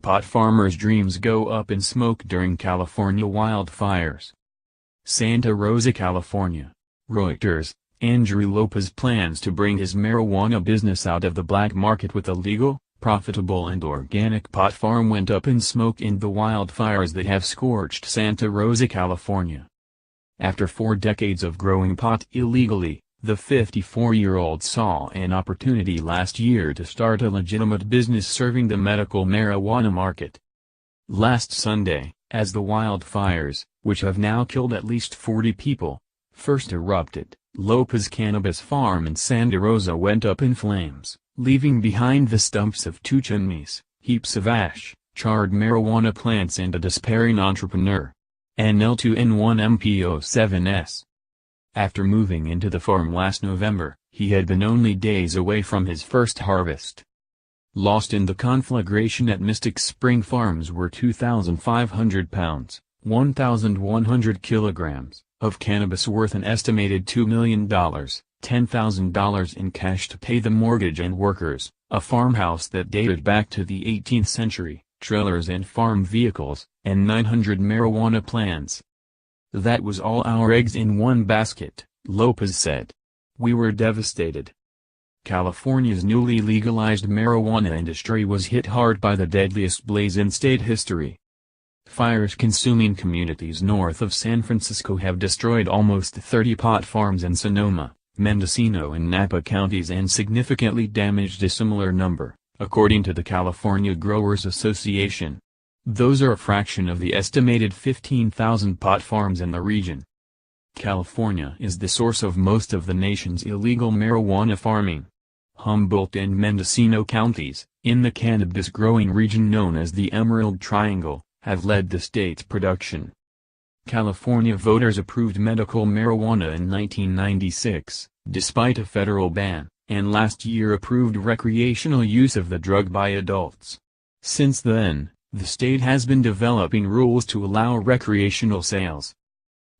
pot farmers' dreams go up in smoke during California wildfires. Santa Rosa, California. Reuters. Andrew Lopas plans to bring his marijuana business out of the black market with a legal, profitable and organic pot farm went up in smoke in the wildfires that have scorched Santa Rosa, California. After 4 decades of growing pot illegally, the 54-year-old saw an opportunity last year to start a legitimate business serving the medical marijuana market. Last Sunday, as the wildfires, which have now killed at least 40 people, first erupted, Lopas' cannabis farm in Santa Rosa went up in flames, leaving behind the stumps of 2 chimneys, heaps of ash, charred marijuana plants and a despairing entrepreneur. NL2N1MPO7S. After moving into the farm last November, he had been only days away from his first harvest. Lost in the conflagration at Mystic Spring Farms were 2,500 pounds, 1,100 kilograms, of cannabis worth an estimated $2 million, $10,000 in cash to pay the mortgage and workers, a farmhouse that dated back to the 18th century, trailers and farm vehicles, and 900 marijuana plants. "That was all our eggs in one basket," Lopas said. "We were devastated." California's newly legalized marijuana industry was hit hard by the deadliest blaze in state history. Fires consuming communities north of San Francisco have destroyed almost 30 pot farms in Sonoma, Mendocino and Napa counties and significantly damaged a similar number, according to the California Growers Association. Those are a fraction of the estimated 15,000 pot farms in the region. California is the source of most of the nation's illegal marijuana farming. Humboldt and Mendocino counties, in the cannabis-growing region known as the Emerald Triangle, have led the state's production. California voters approved medical marijuana in 1996, despite a federal ban, and last year approved recreational use of the drug by adults. Since then, the state has been developing rules to allow recreational sales.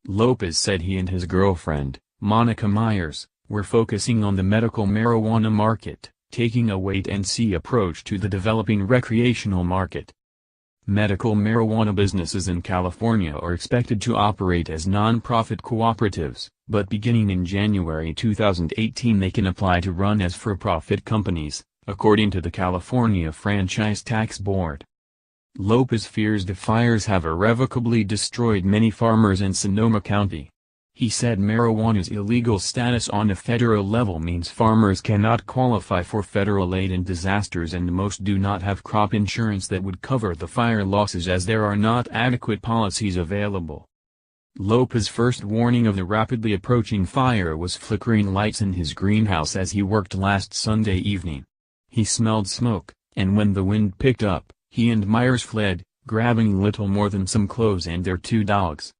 Lopas said he and his girlfriend, Monica Myers, were focusing on the medical marijuana market, taking a wait-and-see approach to the developing recreational market. Medical marijuana businesses in California are expected to operate as non-profit cooperatives, but beginning in January 2018 they can apply to run as for-profit companies, according to the California Franchise Tax Board. Lopas fears the fires have irrevocably destroyed many farmers in Sonoma County. He said marijuana's illegal status on a federal level means farmers cannot qualify for federal aid in disasters and most do not have crop insurance that would cover the fire losses as there are not adequate policies available. Lopas' first warning of the rapidly approaching fire was flickering lights in his greenhouse as he worked last Sunday evening. He smelled smoke, and when the wind picked up, he and Myers fled, grabbing little more than some clothes and their 2 dogs.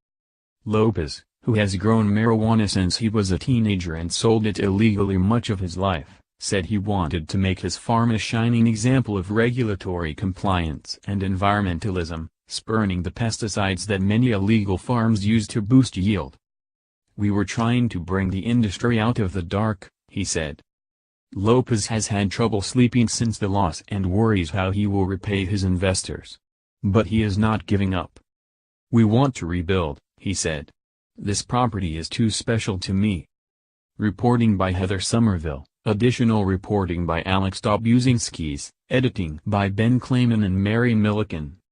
Lopas, who has grown marijuana since he was a teenager and sold it illegally much of his life, said he wanted to make his farm a shining example of regulatory compliance and environmentalism, spurning the pesticides that many illegal farms use to boost yield. "We were trying to bring the industry out of the dark," he said. Lopas has had trouble sleeping since the loss and worries how he will repay his investors. But he is not giving up. "We want to rebuild," he said. "This property is too special to me." Reporting by Heather Somerville, additional reporting by Alex Dobuzinskis, editing by Ben Clayman and Mary Milliken.